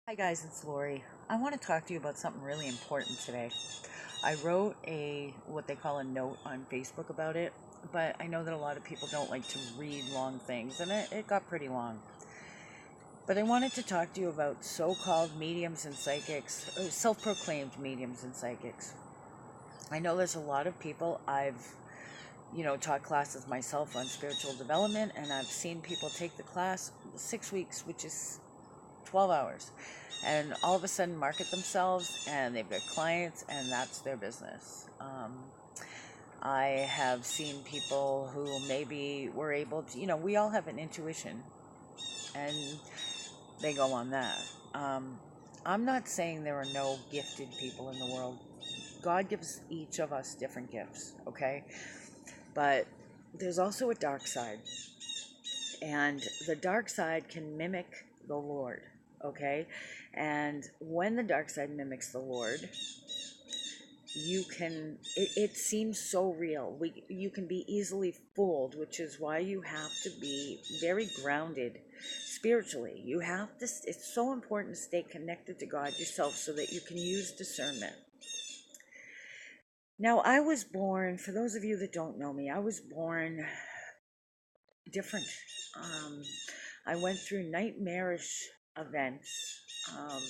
Hi guys, it's Lori. I want to talk to you about something really important today. I wrote a what they call a note on Facebook about it, but I know that a lot of people don't like to read long things, and it got pretty long. But I wanted to talk to you about so-called mediums and psychics, self-proclaimed mediums and psychics. I know there's a lot of people. I've taught classes myself on spiritual development, and I've seen people take the class 6 weeks, which is 12 hours, and all of a sudden market themselves, and they've got clients, and that's their business. I have seen people who maybe were able to, we all have an intuition, and they go on that. I'm not saying there are no gifted people in the world. God gives each of us different gifts, okay? But there's also a dark side, and the dark side can mimic the Lord, okay? And when the dark side mimics the Lord, it seems so real. You can be easily fooled, which is why you have to be very grounded spiritually. It's so important to stay connected to God yourself so that you can use discernment. Now, I was born, for those of you that don't know me, I was born different. Um, I went through nightmarish events. Um,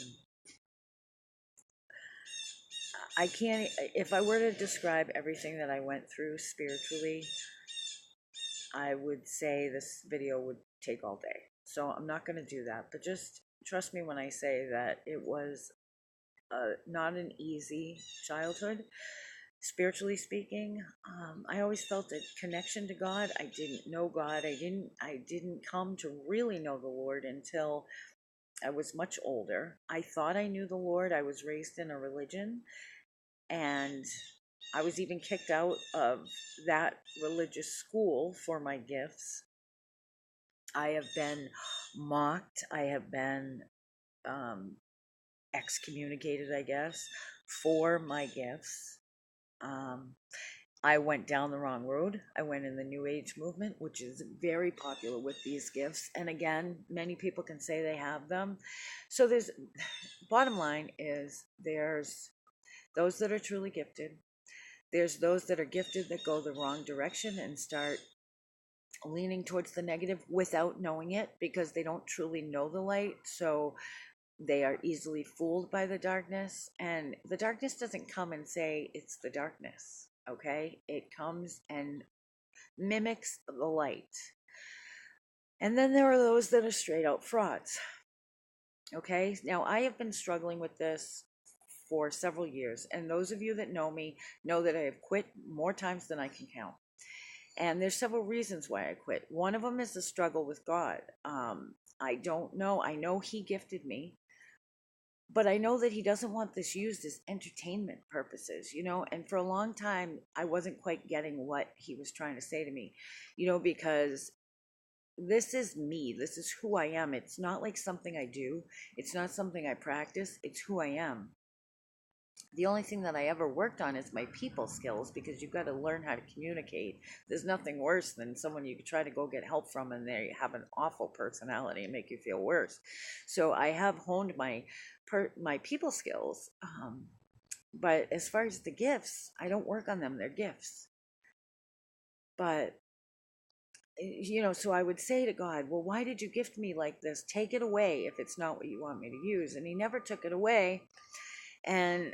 I can't, if I were to describe everything that I went through spiritually, I would say this video would take all day. So I'm not going to do that. But just trust me when I say that it was not an easy childhood, spiritually speaking. I always felt a connection to God. I didn't know God. I didn't come to really know the Lord until I was much older. I thought I knew the Lord. I was raised in a religion, and I was even kicked out of that religious school for my gifts. I have been mocked. I have been um, excommunicated, I guess, for my gifts. Um, I went down the wrong road. I went in the New Age movement, which is very popular with these gifts. And again, many people can say they have them. So bottom line is, there's those that are truly gifted. There's those that are gifted that go the wrong direction and start leaning towards the negative without knowing it because they don't truly know the light. So they are easily fooled by the darkness. And the darkness doesn't come and say it's the darkness, okay? It comes and mimics the light. And then there are those that are straight out frauds, okay? Now, I have been struggling with this for several years. And those of you that know me know that I have quit more times than I can count. And there's several reasons why I quit. One of them is the struggle with God. I don't know. I know He gifted me, but I know that He doesn't want this used as entertainment purposes. And for a long time, I wasn't quite getting what He was trying to say to me, because this is me. This is who I am. It's not like something I do, it's not something I practice, it's who I am. The only thing that I ever worked on is my people skills, because you've got to learn how to communicate. There's nothing worse than someone you try to go get help from and they have an awful personality and make you feel worse. So I have honed my people skills. But as far as the gifts, I don't work on them. They're gifts. But so I would say to God, well, why did you gift me like this? Take it away if it's not what you want me to use. And He never took it away. And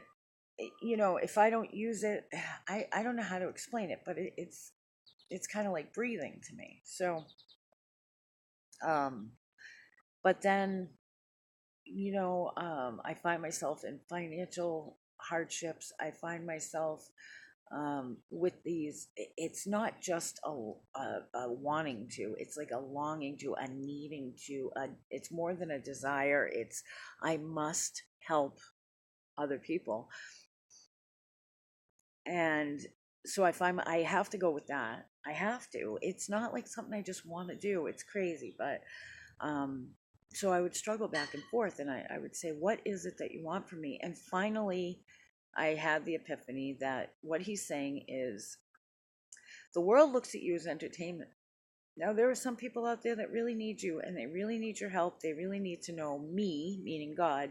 if I don't use it, I don't know how to explain it, but it's kind of like breathing to me. So, um, but then, I find myself in financial hardships. I find myself with these. It's not just a wanting to. It's like a longing to, a needing to. It's more than a desire. I must help other people. And so I have to go with that. I have to. It's not like something I just want to do. It's crazy, but um, so I would struggle back and forth, and I would say, "What is it that you want from me?" And finally, I had the epiphany that what He's saying is, the world looks at you as entertainment. Now, there are some people out there that really need you and they really need your help. They really need to know me, meaning God,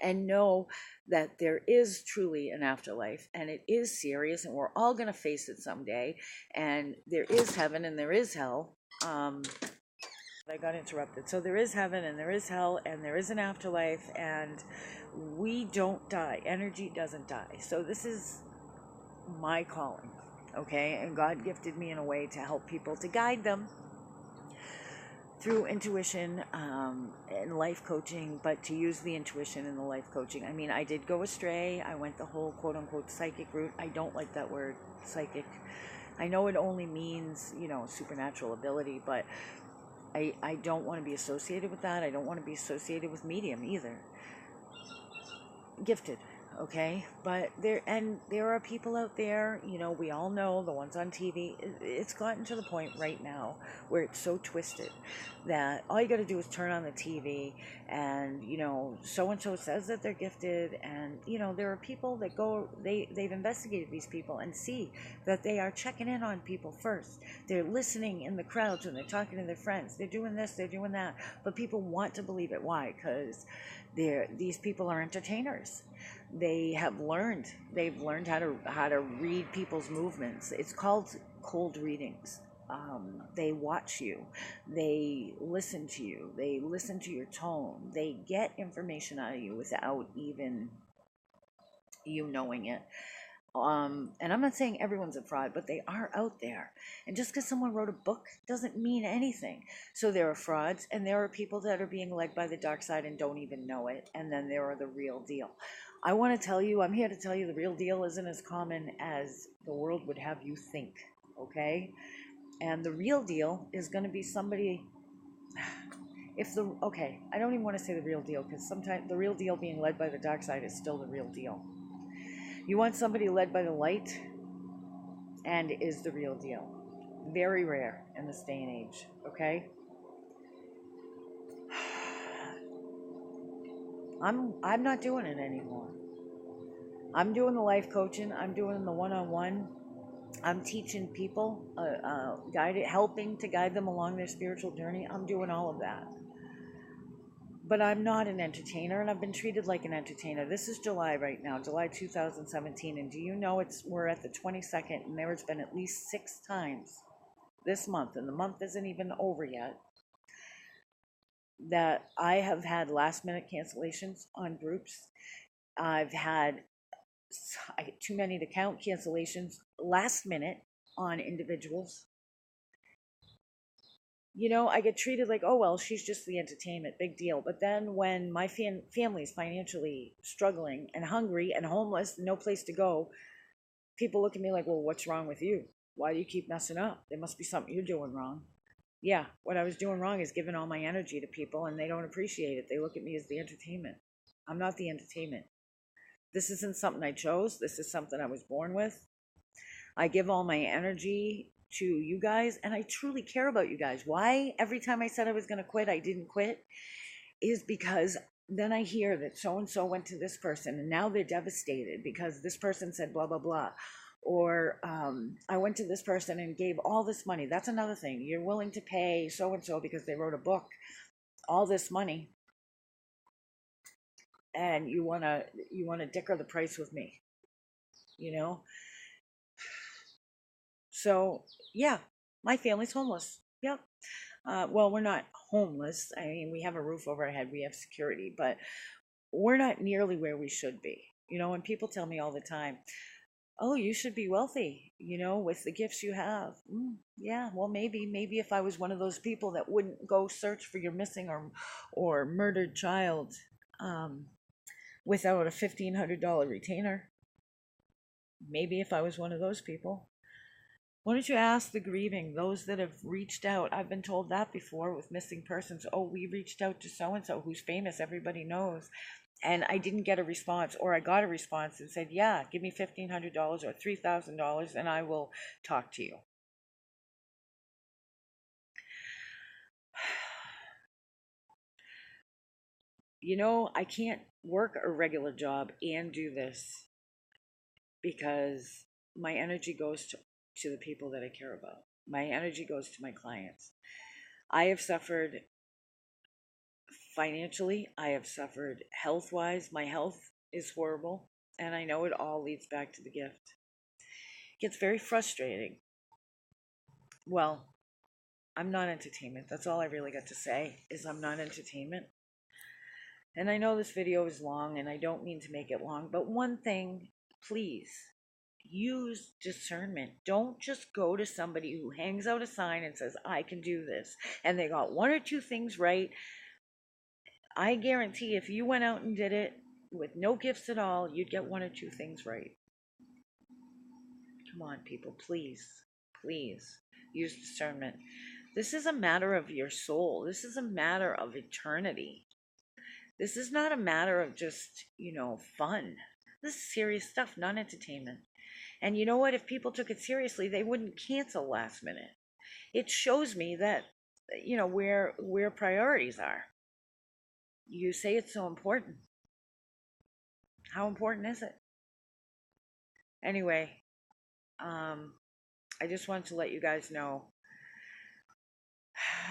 and know that there is truly an afterlife and it is serious and we're all going to face it someday. And there is heaven and there is hell. I got interrupted. So there is heaven and there is hell and there is an afterlife and we don't die. Energy doesn't die. So this is my calling, okay? And God gifted me in a way to help people, to guide them through intuition and life coaching, but to use the intuition in the life coaching. I mean, I did go astray. I went the whole quote unquote psychic route. I don't like that word, psychic. I know it only means, supernatural ability, but I don't want to be associated with that. I don't want to be associated with medium either. Gifted, okay? But there are people out there, we all know, the ones on TV. It's gotten to the point right now where it's so twisted that all you got to do is turn on the TV and so and so says that they're gifted, and there are people that they've investigated these people and see that they are checking in on people first. They're listening in the crowds when they're talking to their friends. They're doing this, they're doing that, but people want to believe it. Why? Because these people are entertainers. They've learned how to read people's movements. It's called cold readings. They watch you, they listen to you, they listen to your tone, they get information out of you without even you knowing it. And I'm not saying everyone's a fraud, but they are out there. And just because someone wrote a book doesn't mean anything. So there are frauds, and there are people that are being led by the dark side and don't even know it. And then there are the real deal. I'm here to tell you the real deal isn't as common as the world would have you think, okay? And the real deal is going to be somebody, I don't even want to say the real deal, because sometimes the real deal being led by the dark side is still the real deal. You want somebody led by the light and is the real deal. Very rare in this day and age, okay? I'm not doing it anymore. I'm doing the life coaching. I'm doing the one-on-one. I'm teaching people, helping to guide them along their spiritual journey. I'm doing all of that. But I'm not an entertainer, and I've been treated like an entertainer. This is July right now, July 2017, and do you know we're at the 22nd, and there has been at least 6 times this month, and the month isn't even over yet, that I have had last-minute cancellations on groups. I've had, too many to count, cancellations last minute on individuals. I get treated like, oh, well, she's just the entertainment, big deal. But then when my family's financially struggling and hungry and homeless, no place to go, people look at me like, well, what's wrong with you? Why do you keep messing up? There must be something you're doing wrong. Yeah, what I was doing wrong is giving all my energy to people, and they don't appreciate it. They look at me as the entertainment. I'm not the entertainment. This isn't something I chose. This is something I was born with. I give all my energy to you guys, and I truly care about you guys. Why every time I said I was going to quit, I didn't quit, is because then I hear that so and so went to this person and now they're devastated because this person said blah blah blah, or I went to this person and gave all this money. That's another thing. You're willing to pay so and so because they wrote a book all this money, and you wanna dicker the price with me, you know. So yeah, my family's homeless. Yep. Well, we're not homeless. I mean, we have a roof over our head, we have security, but we're not nearly where we should be. And people tell me all the time, oh, you should be wealthy, with the gifts you have. Yeah, well, maybe if I was one of those people that wouldn't go search for your missing or murdered child without a $1,500 retainer. Maybe if I was one of those people. Why don't you ask the grieving, those that have reached out? I've been told that before with missing persons. Oh, we reached out to so-and-so who's famous, everybody knows. And I didn't get a response, or I got a response and said, yeah, give me $1,500 or $3,000 and I will talk to you. I can't work a regular job and do this because my energy goes to the people that I care about. My energy goes to my clients. I have suffered financially, I have suffered health wise. My health is horrible, and I know it all leads back to the gift. It gets very frustrating. Well, I'm not entertainment. That's all I really got to say is I'm not entertainment. And I know this video is long and I don't mean to make it long, but one thing, please, use discernment. Don't just go to somebody who hangs out a sign and says, I can do this, and they got one or two things right. I guarantee if you went out and did it with no gifts at all, you'd get one or two things right. Come on, people, please, please use discernment. This is a matter of your soul. This is a matter of eternity. This is not a matter of just, fun. This is serious stuff, not entertainment. And you know what? If people took it seriously, they wouldn't cancel last minute. It shows me that, where priorities are. You say it's so important. How important is it? Anyway, I just wanted to let you guys know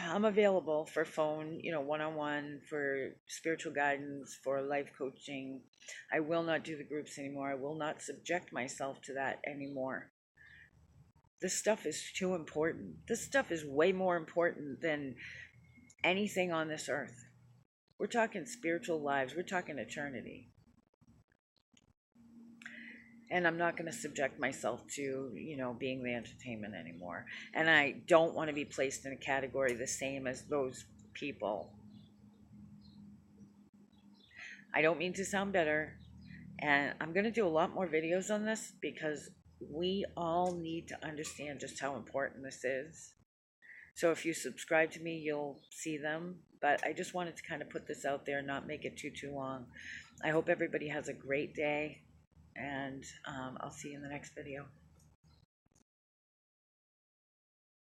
I'm available for phone, one-on-one, for spiritual guidance, for life coaching. I will not do the groups anymore. I will not subject myself to that anymore. This stuff is too important. This stuff is way more important than anything on this earth. We're talking spiritual lives. We're talking eternity. And I'm not going to subject myself to, being the entertainment anymore. And I don't want to be placed in a category the same as those people. I don't mean to sound better. And I'm going to do a lot more videos on this because we all need to understand just how important this is. So if you subscribe to me, you'll see them. But I just wanted to kind of put this out there and not make it too long. I hope everybody has a great day. And I'll see you in the next video.